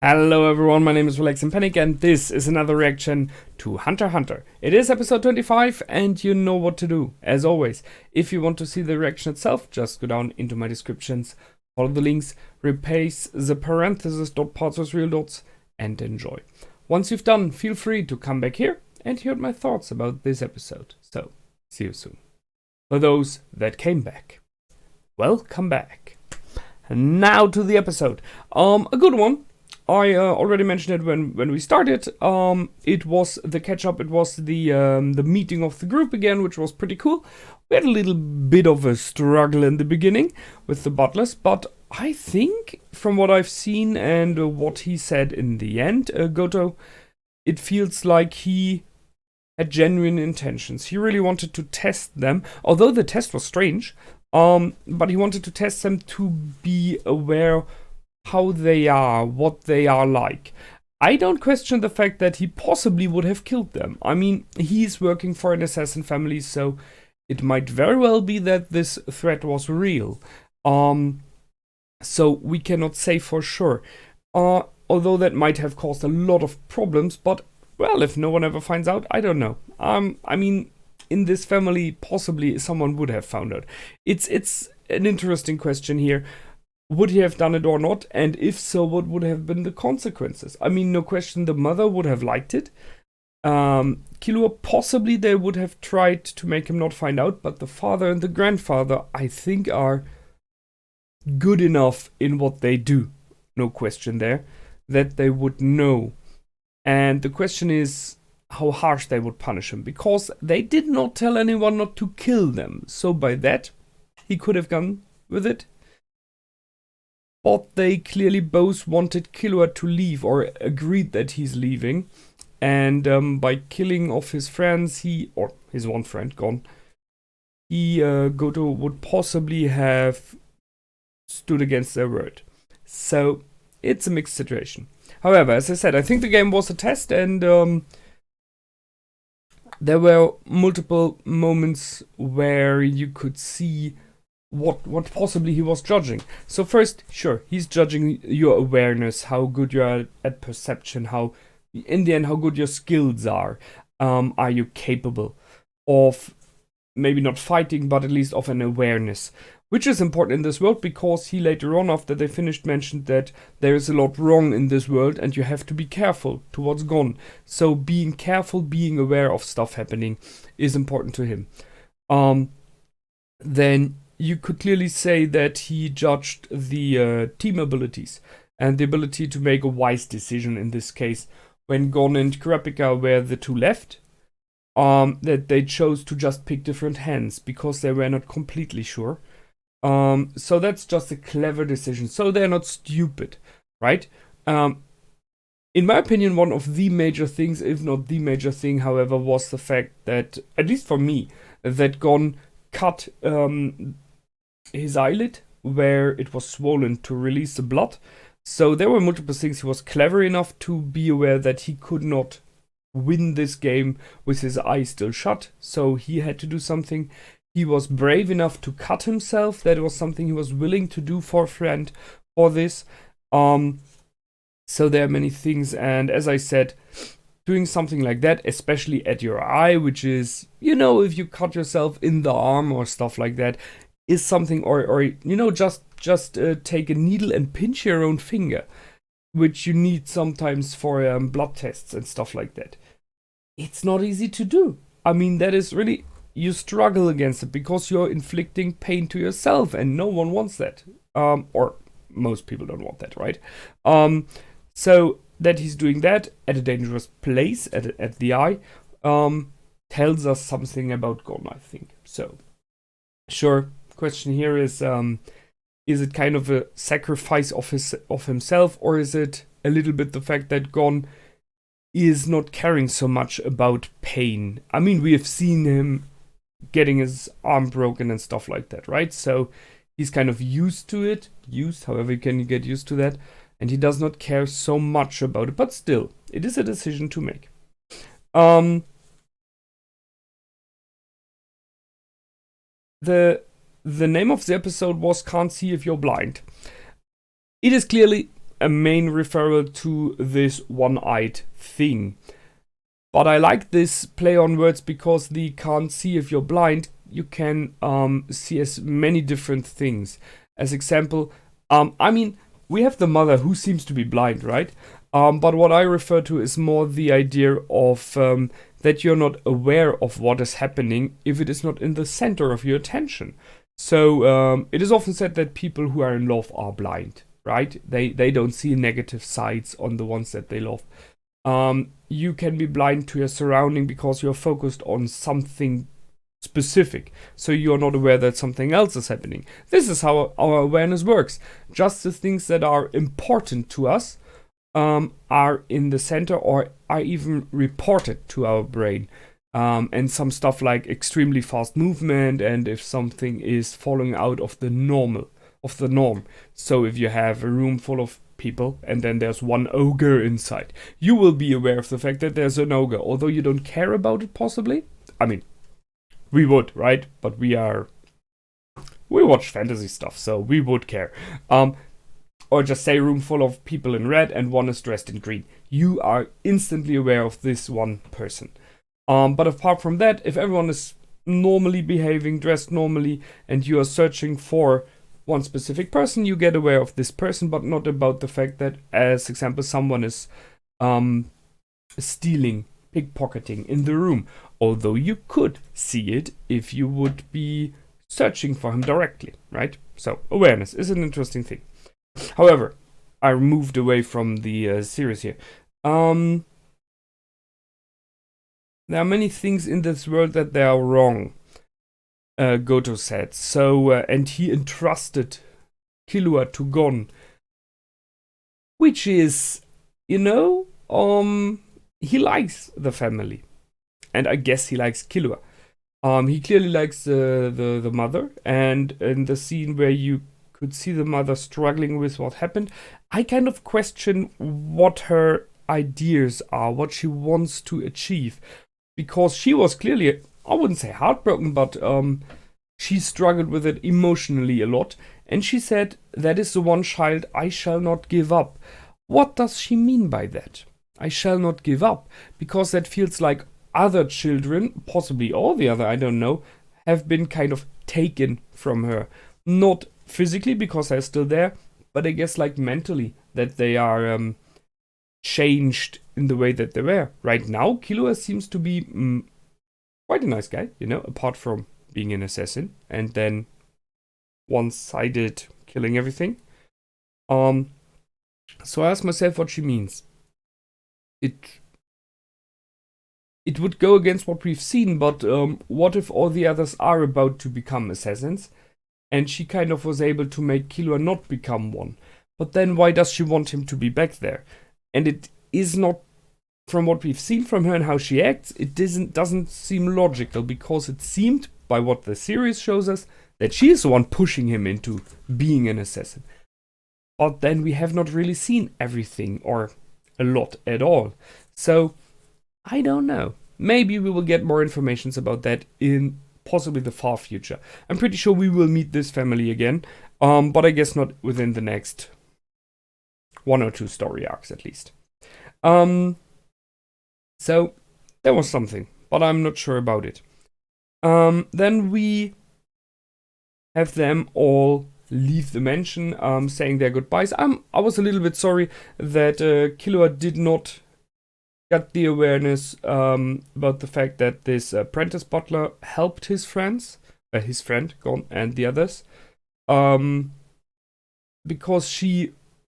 Hello everyone, my name is Relax and Panic and this is another reaction to Hunter x Hunter. It is episode 25 and you know what to do. As always, if you want to see the reaction itself, just go down into my descriptions, follow the links, replace the parentheses dot parts with real dots and enjoy. Once you've done, feel free to come back here and hear my thoughts about this episode. So, see you soon. For those that came back, welcome back. And now to the episode. A good one. I already mentioned it when we started. It was the catch-up. It was the meeting of the group again, which was pretty cool. We had a little bit of a struggle in the beginning with the butlers, but I think from what I've seen and what he said in the end, Goto, it feels like he had genuine intentions. He really wanted to test them, although the test was strange. But he wanted to test them to be aware how they are, what they are like. I don't question the fact that he possibly would have killed them. I mean, he's working for an assassin family, so it might very well be that this threat was real. So we cannot say for sure. Although that might have caused a lot of problems, but, well, if no one ever finds out, I don't know. I mean, in this family, possibly someone would have found out. It's an interesting question here. Would he have done it or not? And if so, what would have been the consequences? I mean, no question the mother would have liked it. Killua, possibly they would have tried to make him not find out, but the father and the grandfather, I think, are good enough in what they do. No question there. That they would know. And the question is how harsh they would punish him, because they did not tell anyone not to kill them. So by that, he could have gone with it. But they clearly both wanted Killua to leave, or agreed that he's leaving. And by killing off his friends, or his one friend gone, Goto would possibly have stood against their word. So it's a mixed situation. However, as I said, I think the game was a test, and there were multiple moments where you could see what possibly he was judging. So first, sure, he's judging your awareness, how good you are at perception, how, in the end, how good your skills are. Are you capable of maybe not fighting, but at least of an awareness? Which is important in this world, because he later on, after they finished, mentioned that there is a lot wrong in this world and you have to be careful to what's gone. So being careful, being aware of stuff happening is important to him. Then you could clearly say that he judged the team abilities and the ability to make a wise decision in this case. When Gon and Kurapika were the two left, that they chose to just pick different hands because they were not completely sure. So that's just a clever decision. So they're not stupid, right? In my opinion, one of the major things, if not the major thing, however, was the fact that, at least for me, that Gon cut his eyelid where it was swollen to release the blood. So there were multiple things. He was clever enough to be aware that he could not win this game with his eye still shut, so he had to do something. He was brave enough to cut himself. That was something he was willing to do for a friend for this. So there are many things, and as I said, doing something like that, especially at your eye, which is, you know, if you cut yourself in the arm or stuff like that, is something, or you know, just take a needle and pinch your own finger, which you need sometimes for blood tests and stuff like that. It's not easy to do. I mean, that is really, you struggle against it because you're inflicting pain to yourself, and no one wants that. Or most people don't want that, right? So that he's doing that at a dangerous place, at the eye, tells us something about Gon, I think. So, sure, question here is it kind of a sacrifice of himself, or is it a little bit the fact that Gon is not caring so much about pain? I mean, we have seen him getting his arm broken and stuff like that, right? So he's kind of used to it, however you can get used to that, and he does not care so much about it, but still, it is a decision to make. The name of the episode was Can't See If You're Blind. It is clearly a main referral to this one-eyed thing. But I like this play on words because the can't see if you're blind, you can see as many different things. As example, I mean, we have the mother who seems to be blind, right? But what I refer to is more the idea of that you're not aware of what is happening if it is not in the center of your attention. So it is often said that people who are in love are blind, right? They don't see negative sides on the ones that they love. You can be blind to your surrounding because you're focused on something specific, so you're not aware that something else is happening. This is how our awareness works. Just the things that are important to us are in the center or are even reported to our brain. And some stuff like extremely fast movement, and if something is falling out of the norm. So if you have a room full of people and then there's one ogre inside, you will be aware of the fact that there's an ogre, although you don't care about it possibly. I mean, we would, right? But we watch fantasy stuff, so we would care. Or just say room full of people in red and one is dressed in green. You are instantly aware of this one person. But apart from that, if everyone is normally behaving, dressed normally, and you are searching for one specific person, you get aware of this person, but not about the fact that, as example, someone is stealing, pickpocketing in the room. Although you could see it if you would be searching for him directly, right? So awareness is an interesting thing. However, I moved away from the series here. There are many things in this world that they are wrong, Goto said. So, and he entrusted Killua to Gon, which is, he likes the family. And I guess he likes Killua. He clearly likes the mother, and in the scene where you could see the mother struggling with what happened, I kind of question what her ideas are, what she wants to achieve. Because she was clearly, I wouldn't say heartbroken, but she struggled with it emotionally a lot. And she said, that is the one child I shall not give up. What does she mean by that? I shall not give up. Because that feels like other children, possibly all the other, I don't know, have been kind of taken from her. Not physically, because they're still there, but I guess like mentally, that they are changed in the way that they were. Right now, Killua seems to be quite a nice guy, apart from being an assassin and then one-sided killing everything. So I asked myself what she means. It would go against what we've seen, but what if all the others are about to become assassins? And she kind of was able to make Killua not become one. But then why does she want him to be back there? And it is not, from what we've seen from her and how she acts, it doesn't seem logical, because it seemed, by what the series shows us, that she is the one pushing him into being an assassin. But then we have not really seen everything, or a lot at all. So, I don't know. Maybe we will get more information about that in possibly the far future. I'm pretty sure we will meet this family again, but I guess not within the next 1 or 2 story arcs at least. So there was something, but I'm not sure about it. Then we have them all leave the mansion, saying their goodbyes. I was a little bit sorry that Killua did not get the awareness about the fact that this apprentice butler helped his friend Gon, and the others, because she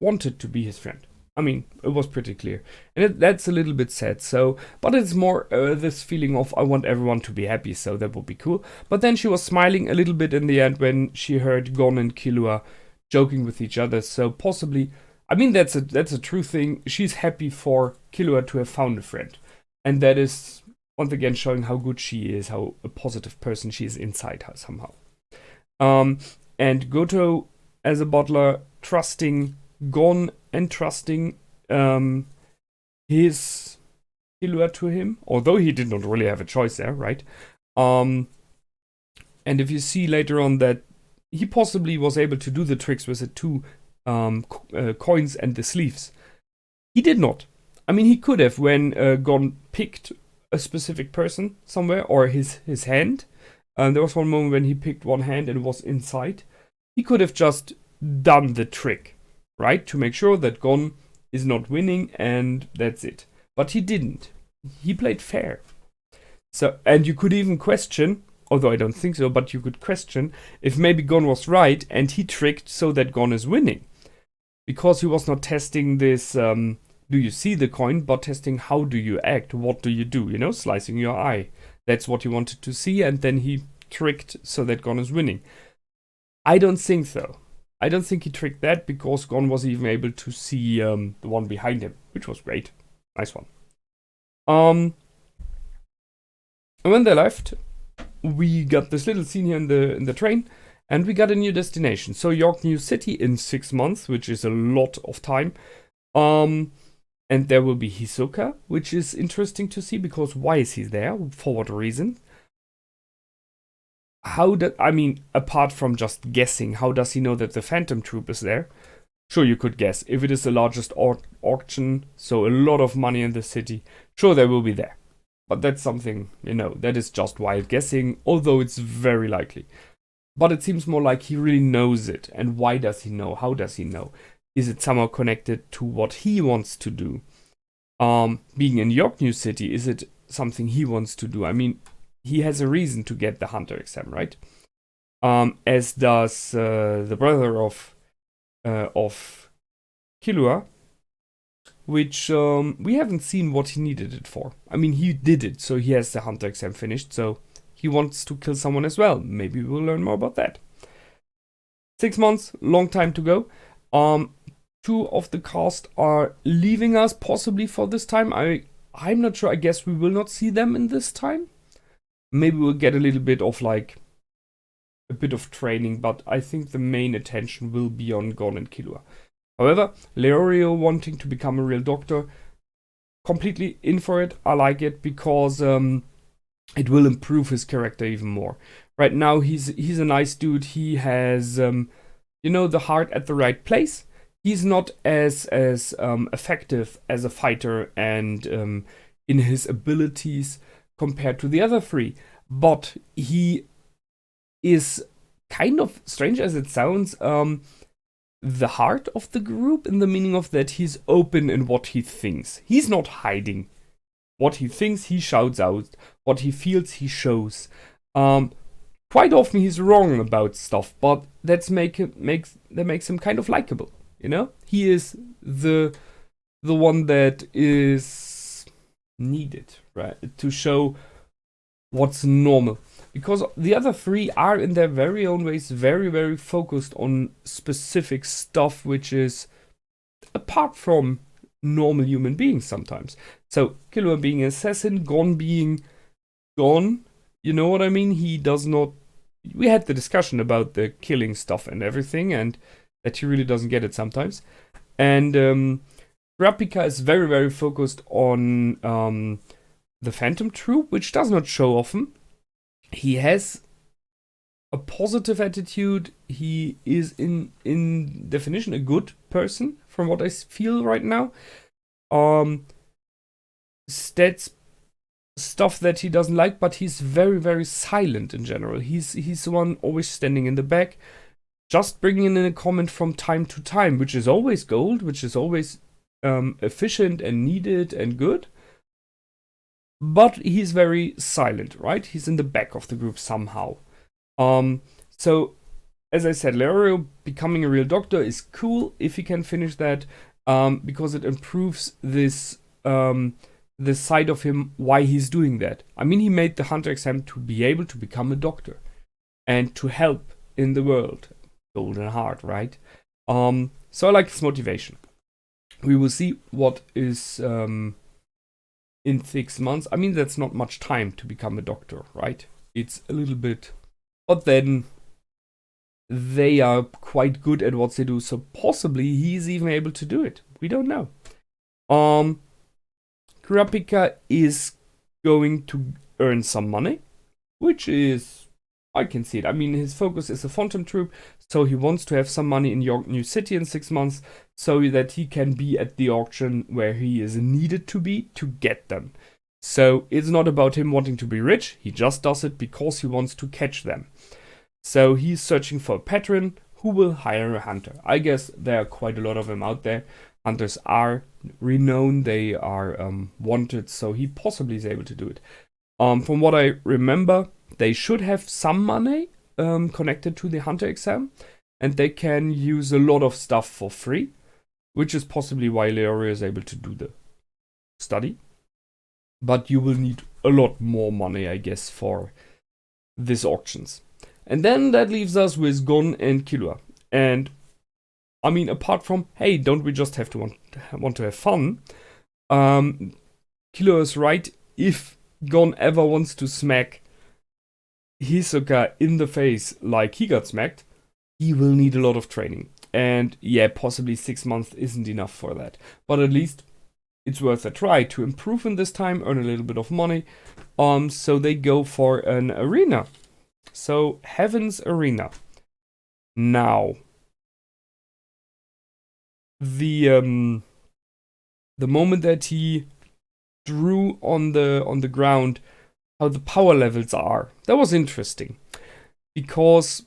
wanted to be his friend. I mean, it was pretty clear, and that's a little bit sad. So, but it's more this feeling of I want everyone to be happy, so that would be cool. But then she was smiling a little bit in the end when she heard Gon and Killua joking with each other. So possibly, I mean, that's a true thing. She's happy for Killua to have found a friend, and that is once again showing how good she is, how a positive person she is inside her somehow. And Goto as a butler, trusting Gon and trusting his Killua to him, although he did not really have a choice there, right? And if you see later on that he possibly was able to do the tricks with it too, coins and the sleeves. He did not. I mean, he could have when Gon picked a specific person somewhere, or his hand. There was one moment when he picked one hand and was inside. He could have just done the trick, right? To make sure that Gon is not winning and that's it. But he didn't. He played fair. So, and you could even question, although I don't think so, but you could question if maybe Gon was right and he tricked so that Gon is winning. Because he was not testing this, do you see the coin, but testing how do you act, what do you do, slicing your eye. That's what he wanted to see, and then he tricked so that Gon is winning. I don't think so. I don't think he tricked that, because Gon was even able to see the one behind him, which was great. Nice one. And when they left, we got this little scene here in the train, and we got a new destination. So York New City in 6 months, which is a lot of time. And there will be Hisoka, which is interesting to see, because why is he there? For what reason? Apart from just guessing, how does he know that the Phantom Troupe is there? Sure, you could guess. If it is the largest auction, so a lot of money in the city, sure, they will be there. But that's something, that is just wild guessing, although it's very likely. But it seems more like he really knows it. And why does he know? How does he know? Is it somehow connected to what he wants to do? Being in York New City, is it something he wants to do? I mean, he has a reason to get the Hunter exam, right? As does the brother of Killua, which we haven't seen what he needed it for. I mean, he did it, so he has the Hunter exam finished, so he wants to kill someone as well. Maybe we'll learn more about that. 6 months, long time to go. 2 of the cast are leaving us, possibly for this time. I'm not sure. I guess we will not see them in this time. Maybe we'll get a little bit of a bit of training, but I think the main attention will be on Gon and Killua. However, Leorio wanting to become a real doctor, completely in for it. I like it because it will improve his character even more. Right now, he's a nice dude. He has the heart at the right place. He's not as effective as a fighter and in his abilities compared to the other 3, but he is, kind of strange as it sounds, the heart of the group, in the meaning of that he's open in what he thinks. He's not hiding. What he thinks, he shouts out. What he feels, he shows. Quite often he's wrong about stuff, but that makes him kind of likable. He is the one that is needed, right, to show what's normal. Because the other 3 are in their very own ways very, very focused on specific stuff, which is apart from normal human beings sometimes. So Killua being an assassin, Gon being Gon, you know what I mean? He does not. We had the discussion about the killing stuff and everything, and that he really doesn't get it sometimes. And Rapika is very, very focused on the Phantom Troupe, which does not show often. He has a positive attitude. He is in definition a good person, from what I feel right now. That's stuff that he doesn't like, but he's very, very silent in general. He's the one always standing in the back, just bringing in a comment from time to time, which is always gold, which is always efficient and needed and good. But he's very silent, right? He's in the back of the group somehow. So, as I said, Leorio becoming a real doctor is cool if he can finish that, because it improves this side of him, why he's doing that. I mean, he made the Hunter exam to be able to become a doctor and to help in the world. Golden heart, right? So I like his motivation. We will see what is in 6 months. I mean, that's not much time to become a doctor, right? It's a little bit, but then they are quite good at what they do, so possibly he's even able to do it. We don't know. Kurapika is going to earn some money, which is I can see it. I mean, his focus is a Phantom Troupe, so he wants to have some money in York New City in 6 months so that he can be at the auction where he is needed to be to get them. So it's not about him wanting to be rich, he just does it because he wants to catch them. So he's searching for a patron who will hire a hunter. I guess there are quite a lot of them out there. Hunters are renowned, they are wanted, so he possibly is able to do it. From what I remember, they should have some money connected to the hunter exam, and they can use a lot of stuff for free, which is possibly why Leorio is able to do the study. But you will need a lot more money, I guess, for these auctions. And then that leaves us with Gon and Killua. And I mean, apart from, hey, don't we just have to want to have fun? Killua is right. If Gon ever wants to smack Hisoka in the face like he got smacked, he will need a lot of training. And yeah, possibly 6 months isn't enough for that. But at least it's worth a try to improve in this time, earn a little bit of money. So they go for an arena. So Heaven's Arena. Now, the moment that he drew on the ground how the power levels are, that was interesting, because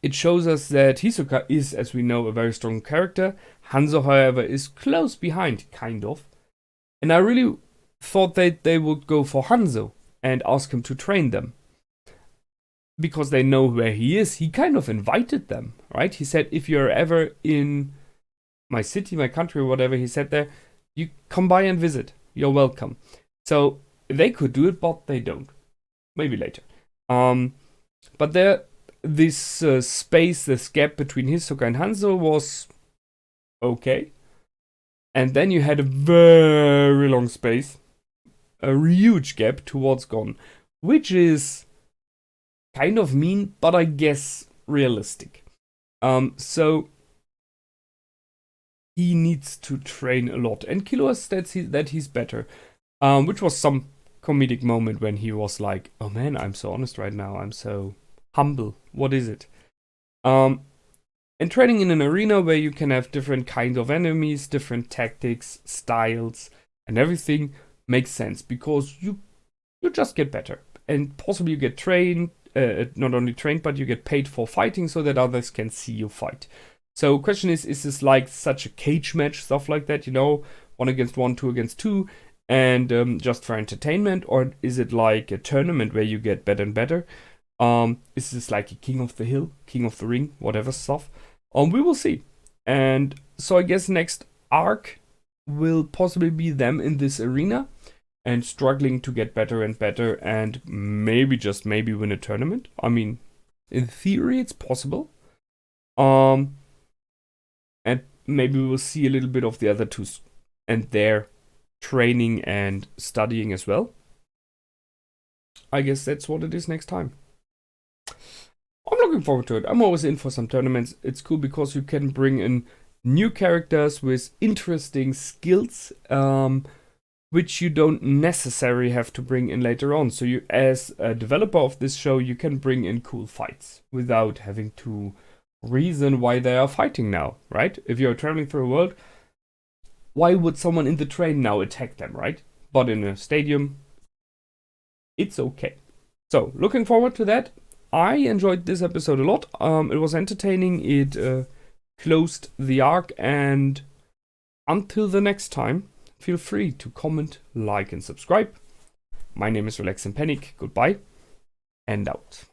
it shows us that Hisoka is, as we know, a very strong character. Hanzo, however, is close behind, kind of. And I really thought that they would go for Hanzo and ask him to train them, because they know where he is. He kind of invited them, right? He said, if you're ever in my city, my country, or whatever he said there, you come by and visit. You're welcome. So they could do it, but they don't. Maybe later. But this space, this gap between Hisoka and Hanzo was okay. And then you had a very long space, a huge gap towards Gon, which is kind of mean, but I guess realistic. So he needs to train a lot, and Killua states that he's better, which was some comedic moment when he was like, "Oh man, I'm so honest right now. I'm so humble. What is it?" And training in an arena where you can have different kinds of enemies, different tactics, styles, and everything makes sense, because you just get better, and possibly you get trained. Not only trained, but you get paid for fighting so that others can see you fight. So question is this like such a cage match, stuff like that, 1 against 1, 2 against 2, and just for entertainment? Or is it like a tournament where you get better and better? Is this like a King of the Hill, King of the Ring, whatever stuff? We will see. And so I guess next arc will possibly be them in this arena and struggling to get better and better, and maybe, just maybe, win a tournament. I mean, in theory, it's possible. And maybe we'll see a little bit of the other two and their training and studying as well. I guess that's what it is next time. I'm looking forward to it. I'm always in for some tournaments. It's cool because you can bring in new characters with interesting skills, which you don't necessarily have to bring in later on. So you, as a developer of this show, you can bring in cool fights without having to reason why they are fighting now, right? If you're traveling through a world, why would someone in the train now attack them, right? But in a stadium, it's okay. So, looking forward to that. I enjoyed this episode a lot. It was entertaining. It closed the arc, and until the next time, feel free to comment, like, and subscribe. My name is Relax and Panic. Goodbye, and out.